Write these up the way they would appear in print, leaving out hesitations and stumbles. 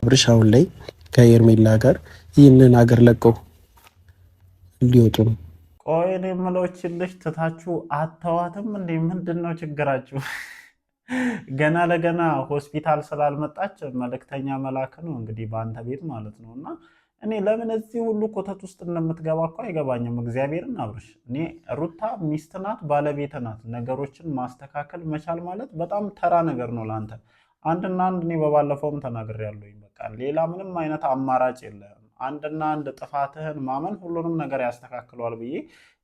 አብርሽ አሁን ላይ ከኤርሜላ ጋር ይህንን ሀገር ለቀው ሊወጡ ነው። ቆይ እኔ የምለው ይህችን ልጅ ትታችሁ አተዋትም እንዴ? ምንድን ነው ችግራችሁ? ገና ለገና ሆስፒታል ስላልመጣች መልእክተኛ መላክ ነው እንግዲህ በአንተ ቤት ማለት ነው። እና እኔ ለምን እዚህ ሁሉ ኮተት ውስጥ እንደምትገባ እኮ አይገባኝም። እግዚአብሔርን አብርሽ፣ እኔ ሩታ ሚስት ናት፣ ባለቤት ናት። ነገሮችን ማስተካከል መቻል ማለት በጣም ተራ ነገር ነው ለአንተ። አንድና አንድ እኔ በባለፈውም ተናግሬያለሁኝ። በቃ ሌላ ምንም አይነት አማራጭ የለም። አንድና አንድ ጥፋትህን ማመን ሁሉንም ነገር ያስተካክለዋል ብዬ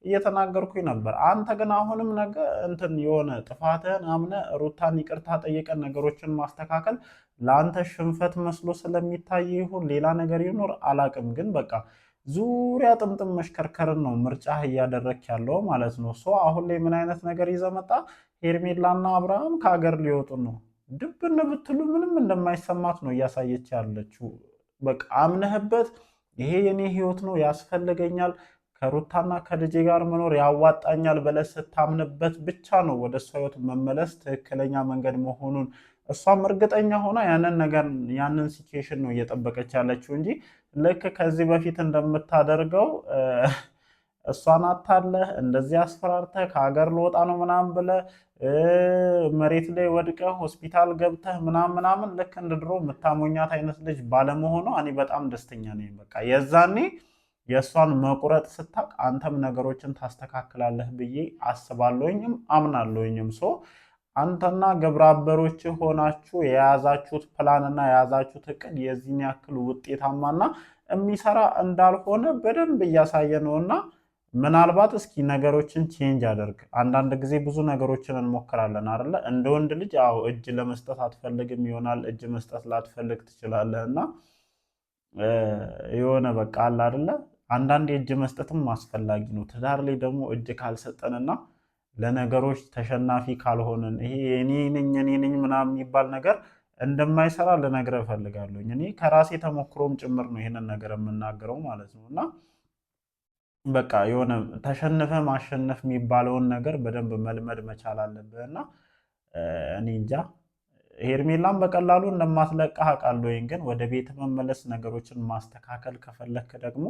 እየተናገርኩኝ ነበር። አንተ ግን አሁንም ነገ እንትን የሆነ ጥፋትህን አምነ ሩታን ይቅርታ ጠይቀን ነገሮችን ማስተካከል ለአንተ ሽንፈት መስሎ ስለሚታይ ይሁን ሌላ ነገር ይኖር አላቅም፣ ግን በቃ ዙሪያ ጥምጥም መሽከርከርን ነው ምርጫህ እያደረክ ያለው ማለት ነው። አሁን ላይ ምን አይነት ነገር ይዘህ መጣ? ሄርሜላና አብርሃም ከሀገር ሊወጡ ነው። ድብን ብትሉ ምንም እንደማይሰማት ነው እያሳየች ያለችው። በቃ አምነህበት ይሄ የኔ ህይወት ነው ያስፈልገኛል፣ ከሩታና ከልጄ ጋር መኖር ያዋጣኛል ብለህ ስታምንበት ብቻ ነው ወደ እሷ ህይወት መመለስ ትክክለኛ መንገድ መሆኑን እሷም እርግጠኛ ሆና ያንን ሲቹዌሽን ነው እየጠበቀች ያለችው እንጂ ልክ ከዚህ በፊት እንደምታደርገው እሷን አታለህ እንደዚህ አስፈራርተህ ከሀገር ልወጣ ነው ምናምን ብለህ መሬት ላይ ወድቀህ ሆስፒታል ገብተህ ምናምን ልክ እንደ ድሮ የምታሞኛት አይነት ልጅ ባለመሆኗ እኔ በጣም ደስተኛ ነኝ። በቃ የዛኔ የእሷን መቁረጥ ስታቅ አንተም ነገሮችን ታስተካክላለህ ብዬ አስባለሁኝም አምናለሁኝም። አንተና ግብረ አበሮች ሆናችሁ የያዛችሁት ፕላንና የያዛችሁት እቅድ የዚህን ያክል ውጤታማና የሚሰራ እንዳልሆነ በደንብ እያሳየ ነውና ምናልባት እስኪ ነገሮችን ቼንጅ አደርግ። አንዳንድ ጊዜ ብዙ ነገሮችን እንሞክራለን አይደለ? እንደ ወንድ ልጅ ያው እጅ ለመስጠት አትፈልግም ይሆናል፣ እጅ መስጠት ላትፈልግ ትችላለህ። እና የሆነ በቃ አለ አይደለ? አንዳንድ የእጅ መስጠትም አስፈላጊ ነው። ትዳር ላይ ደግሞ እጅ ካልሰጠንና ለነገሮች ተሸናፊ ካልሆንን ይሄ እኔ ነኝ ምናምን የሚባል ነገር እንደማይሰራ ልነግርህ እፈልጋለሁ። እኔ ከራሴ ተሞክሮም ጭምር ነው ይሄንን ነገር የምናገረው ማለት ነው። እና በቃ የሆነ ተሸንፈ ማሸነፍ የሚባለውን ነገር በደንብ መልመድ መቻል አለብህ። እና እኔ እንጃ ሄርሜላን በቀላሉ እንደማትለቅህ አውቃለሁኝ። ግን ወደ ቤት መመለስ ነገሮችን ማስተካከል ከፈለክ ደግሞ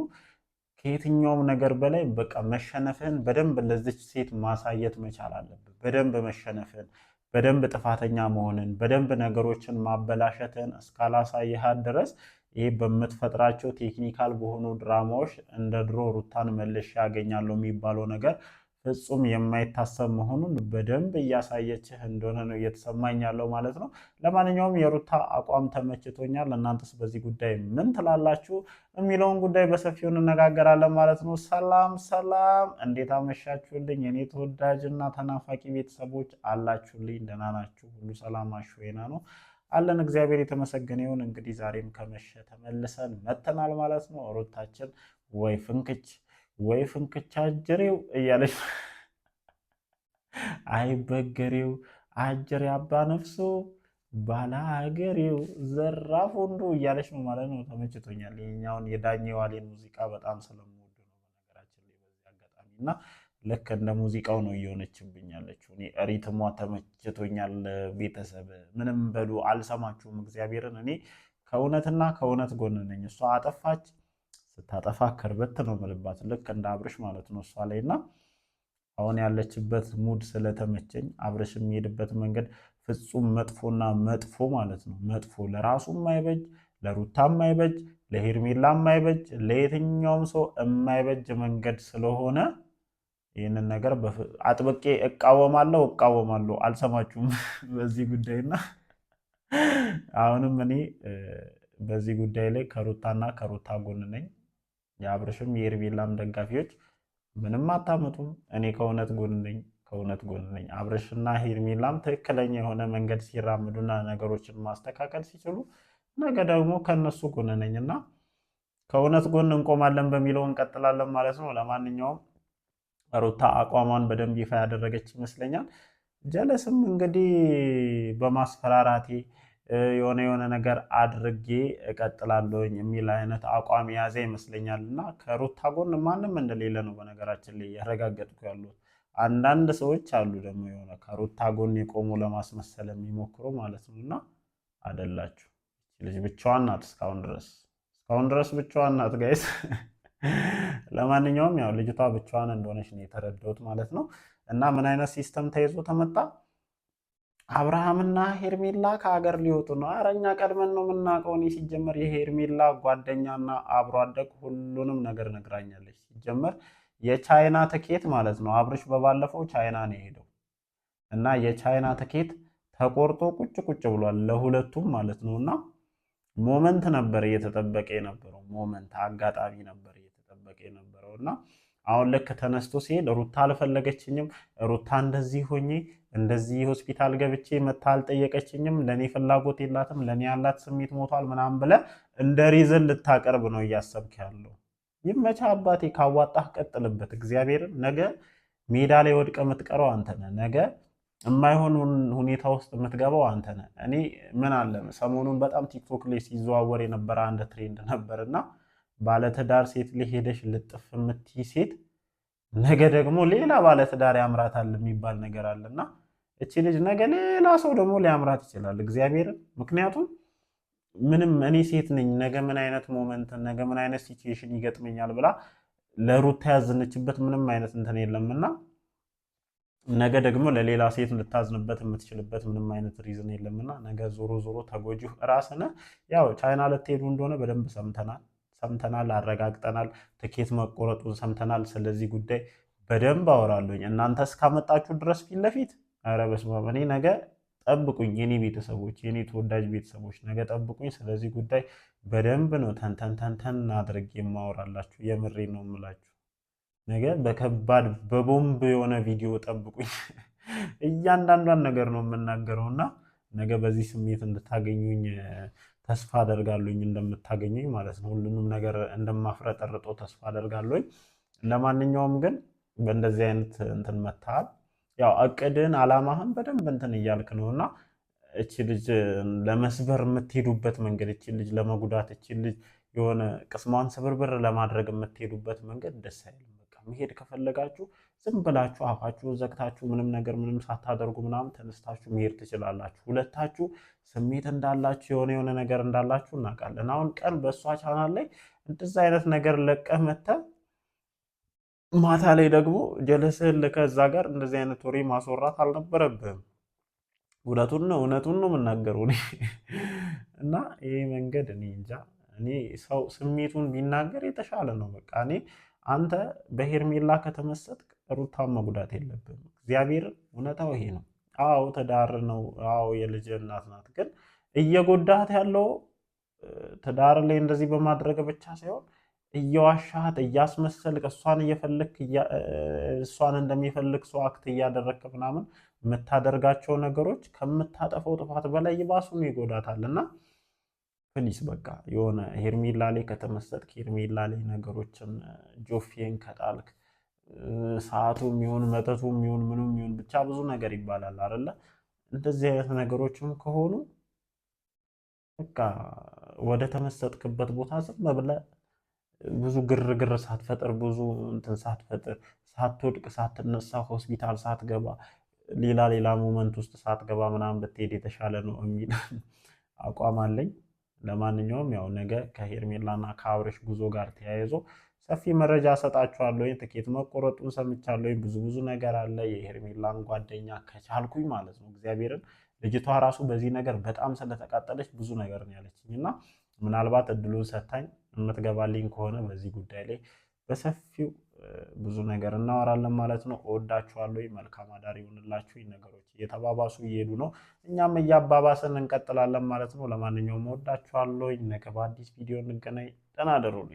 ከየትኛውም ነገር በላይ በቃ መሸነፍህን በደንብ ለዚች ሴት ማሳየት መቻል አለብህ። በደንብ መሸነፍህን፣ በደንብ ጥፋተኛ መሆንን፣ በደንብ ነገሮችን ማበላሸትህን እስካላሳየሃት ድረስ ይሄ በምትፈጥራቸው ቴክኒካል በሆኑ ድራማዎች እንደ ድሮ ሩታን መልሼ ያገኛለሁ የሚባለው ነገር ፍጹም የማይታሰብ መሆኑን በደንብ እያሳየችህ እንደሆነ ነው እየተሰማኝ ያለው ማለት ነው። ለማንኛውም የሩታ አቋም ተመችቶኛል። እናንተስ በዚህ ጉዳይ ምን ትላላችሁ የሚለውን ጉዳይ በሰፊው እንነጋገራለን ማለት ነው። ሰላም ሰላም፣ እንዴት አመሻችሁልኝ የኔ ተወዳጅና ተናፋቂ ቤተሰቦች አላችሁልኝ? ደህና ናችሁ? ሁሉ ሰላማችሁ ወይና ነው አለን። እግዚአብሔር የተመሰገነ ይሁን። እንግዲህ ዛሬም ከመሸ ተመልሰን መተናል ማለት ነው። ሩታችን ወይ ፍንክች አጀሬው እያለች አይበገሬው አጀሬ አባ ነፍሶ ባላ ሀገሬው ዘራፍ ወንዱ እያለች ነው ማለት ነው። ተመችቶኛል። ይሄኛውን የዳኘ ዋሌን ሙዚቃ በጣም ስለምወዱ ነው በነገራችን ላይ በዚህ አጋጣሚ እና ልክ እንደ ሙዚቃው ነው እየሆነችብኝ ያለችው። እኔ ሪትሟ ተመችቶኛል። ቤተሰብ ምንም በሉ አልሰማችሁም። እግዚአብሔርን እኔ ከእውነትና ከእውነት ጎን ነኝ። እሷ አጠፋች ስታጠፋ ከርበት ነው የምልባት፣ ልክ እንደ አብርሽ ማለት ነው እሷ ላይ እና አሁን ያለችበት ሙድ ስለተመቸኝ አብርሽ የሚሄድበት መንገድ ፍጹም መጥፎና መጥፎ ማለት ነው። መጥፎ ለራሱ የማይበጅ ለሩታ የማይበጅ ለሄርሜላ የማይበጅ ለየትኛውም ሰው የማይበጅ መንገድ ስለሆነ ይህንን ነገር አጥብቄ እቃወማለሁ። አልሰማችሁም በዚህ ጉዳይና አሁንም እኔ በዚህ ጉዳይ ላይ ከሩታና ከሩታ ጎን ነኝ። የአብርሽም የሄርሜላም ደጋፊዎች ምንም አታመጡም። እኔ ከእውነት ጎን ነኝ። አብርሽና ሄርሜላም ትክክለኛ የሆነ መንገድ ሲራምዱና ነገሮችን ማስተካከል ሲችሉ ነገ ደግሞ ከነሱ ጎን ነኝ እና ከእውነት ጎን እንቆማለን በሚለው እንቀጥላለን ማለት ነው። ለማንኛውም ሩታ አቋሟን በደንብ ይፋ ያደረገች ይመስለኛል። ጀለስም እንግዲህ በማስፈራራቴ የሆነ ነገር አድርጌ እቀጥላለሁኝ የሚል አይነት አቋም የያዘ ይመስለኛል እና ከሩታ ጎን ማንም እንደሌለ ነው በነገራችን ላይ ያረጋገጥኩ ያሉት። አንዳንድ ሰዎች አሉ ደግሞ የሆነ ከሩታ ጎን የቆሙ ለማስመሰል የሚሞክሩ ማለት ነው እና አደላችሁ። ልጅ ብቻዋን ናት እስካሁን ድረስ ብቻዋን ናት ጋይስ። ለማንኛውም ያው ልጅቷ ብቻዋን እንደሆነች ነው የተረዳሁት ማለት ነው። እና ምን አይነት ሲስተም ተይዞ ተመጣ? አብርሃምና ሄርሜላ ከሀገር ሊወጡ ነው። ኧረ እኛ ቀድመን ነው የምናውቀው። እኔ ሲጀመር የሄርሜላ ጓደኛና አብሮ አደግ ሁሉንም ነገር ነግራኛለች። ሲጀመር የቻይና ትኬት ማለት ነው። አብርሽ በባለፈው ቻይና ነው የሄደው እና የቻይና ትኬት ተቆርጦ ቁጭ ቁጭ ብሏል ለሁለቱም ማለት ነው። እና ሞመንት ነበር እየተጠበቀ የነበረው አጋጣሚ ነበር እየተጠበቀ የነበረው እና አሁን ልክ ተነስቶ ሲሄድ ሩታ አልፈለገችኝም፣ ሩታ እንደዚህ ሆኜ እንደዚህ ሆስፒታል ገብቼ መታ አልጠየቀችኝም፣ ለእኔ ፍላጎት የላትም፣ ለእኔ ያላት ስሜት ሞቷል ምናምን ብለህ እንደ ሪዝን ልታቀርብ ነው እያሰብክ ያለው። ይመቻ አባቴ፣ ካዋጣህ ቀጥልበት። እግዚአብሔርን ነገ ሜዳ ላይ ወድቀ የምትቀረው አንተ ነህ። ነገ የማይሆን ሁኔታ ውስጥ የምትገባው አንተ ነህ። እኔ ምን አለ ሰሞኑን በጣም ቲክቶክ ላይ ሲዘዋወር የነበረ አንድ ትሬንድ ነበር እና ባለትዳር ሴት ላይ ሄደሽ ልጥፍ የምትይ ሴት ነገ ደግሞ ሌላ ባለትዳር ያምራታል የሚባል ነገር አለና እቺ ልጅ ነገ ሌላ ሰው ደግሞ ሊያምራት ይችላል እግዚአብሔርን። ምክንያቱም ምንም እኔ ሴት ነኝ፣ ነገ ምን አይነት ሞመንት፣ ነገ ምን አይነት ሲቹዌሽን ይገጥመኛል ብላ ለሩታ ያዘነችበት ምንም አይነት እንትን የለምና ነገ ደግሞ ለሌላ ሴት ልታዝንበት የምትችልበት ምንም አይነት ሪዝን የለምና ነገ ዞሮ ዞሮ ተጎጂው ራስህ ነህ። ያው ቻይና ልትሄዱ እንደሆነ በደንብ ሰምተናል፣ አረጋግጠናል። ትኬት መቆረጡን ሰምተናል። ስለዚህ ጉዳይ በደንብ አወራለሁኝ እናንተ እስካመጣችሁ ድረስ ፊት ለፊት። ኧረ በስመ አብ! እኔ ነገ ጠብቁኝ፣ የኔ ቤተሰቦች፣ የኔ ተወዳጅ ቤተሰቦች ነገ ጠብቁኝ። ስለዚህ ጉዳይ በደንብ ነው ተንተን አድርጌ የማወራላችሁ። የምሬ ነው የምላችሁ። ነገ በከባድ በቦምብ የሆነ ቪዲዮ ጠብቁኝ። እያንዳንዷን ነገር ነው የምናገረው እና ነገ በዚህ ስሜት እንድታገኙኝ ተስፋ አደርጋለሁኝ፣ እንደምታገኙኝ ማለት ነው። ሁሉንም ነገር እንደማፍረጠርጦ ተስፋ አደርጋለሁኝ። ለማንኛውም ግን በእንደዚህ አይነት እንትን መታል ያው እቅድን አላማህን በደንብ እንትን እያልክ ነው እና እቺ ልጅ ለመስበር የምትሄዱበት መንገድ፣ እቺ ልጅ ለመጉዳት፣ እቺ ልጅ የሆነ ቅስሟን ስብርብር ለማድረግ የምትሄዱበት መንገድ ደስ አይልም። በቃ መሄድ ከፈለጋችሁ ዝም ብላችሁ አፋችሁን ዘግታችሁ ምንም ሳታደርጉ ምናምን ተነስታችሁ መሄድ ትችላላችሁ። ሁለታችሁ ስሜት እንዳላችሁ የሆነ ነገር እንዳላችሁ እናውቃለን። አሁን ቀን በእሷ ቻናል ላይ እንደዛ አይነት ነገር ለቀህ መተህ ማታ ላይ ደግሞ ጀለስህን ልከህ እዛ ጋር እንደዚህ አይነት ወሬ ማስወራት አልነበረብህም። እውነቱን ነው የምናገረው እና ይሄ መንገድ እኔ እንጃ። እኔ ሰው ስሜቱን ቢናገር የተሻለ ነው። በቃ አንተ በሄርሜላ ከተመሰጥክ ሩታን መጉዳት የለብህም። እግዚአብሔርን እውነታው ይሄ ነው። አዎ ትዳር ነው። አዎ የልጅ እናት ናት። ግን እየጎዳት ያለው ትዳር ላይ እንደዚህ በማድረግ ብቻ ሳይሆን እየዋሻት እያስመሰልክ እሷን እየፈለክ እሷን እንደሚፈልግ ሰው አክት እያደረግክ ምናምን የምታደርጋቸው ነገሮች ከምታጠፈው ጥፋት በላይ ይባሱን ይጎዳታል። እና ፕሊስ በቃ የሆነ ሄርሜላ ላይ ከተመሰጥክ ሄርሜላ ላይ ነገሮችን ጆፌን ከጣልክ ሰዓቱ የሚሆን መጠቱ የሚሆን ምንም የሚሆን ብቻ ብዙ ነገር ይባላል አይደለ? እንደዚህ አይነት ነገሮችም ከሆኑ በቃ ወደ ተመሰጥክበት ቦታ ዝም ብለህ ብዙ ግርግር ሳትፈጥር ብዙ እንትን ሳትፈጥር ሳትወድቅ ሳትነሳ ሆስፒታል ሳትገባ ሌላ ሞመንት ውስጥ ሳትገባ ምናምን ብትሄድ የተሻለ ነው የሚል አቋም አለኝ። ለማንኛውም ያው ነገ ከሄርሜላና ከአብርሽ ጉዞ ጋር ተያይዞ ሰፊ መረጃ ሰጣችኋለሁ። ትኬት መቆረጡን ሰምቻለሁ። ብዙ ነገር አለ። የሄርሜላን ጓደኛ ከቻልኩኝ ማለት ነው እግዚአብሔርን ልጅቷ ራሱ በዚህ ነገር በጣም ስለተቃጠለች ብዙ ነገር ነው ያለችኝ እና ምናልባት እድሉን ሰታኝ የምትገባልኝ ከሆነ በዚህ ጉዳይ ላይ በሰፊው ብዙ ነገር እናወራለን ማለት ነው። እወዳችኋለሁ። መልካም አዳር ይሁንላችሁ። ነገሮች እየተባባሱ እየሄዱ ነው፣ እኛም እያባባሰን እንቀጥላለን ማለት ነው። ለማንኛውም እወዳችኋለሁ። ነገ በአዲስ ቪዲዮ እንገናኝ። ደህና እደሩልኝ።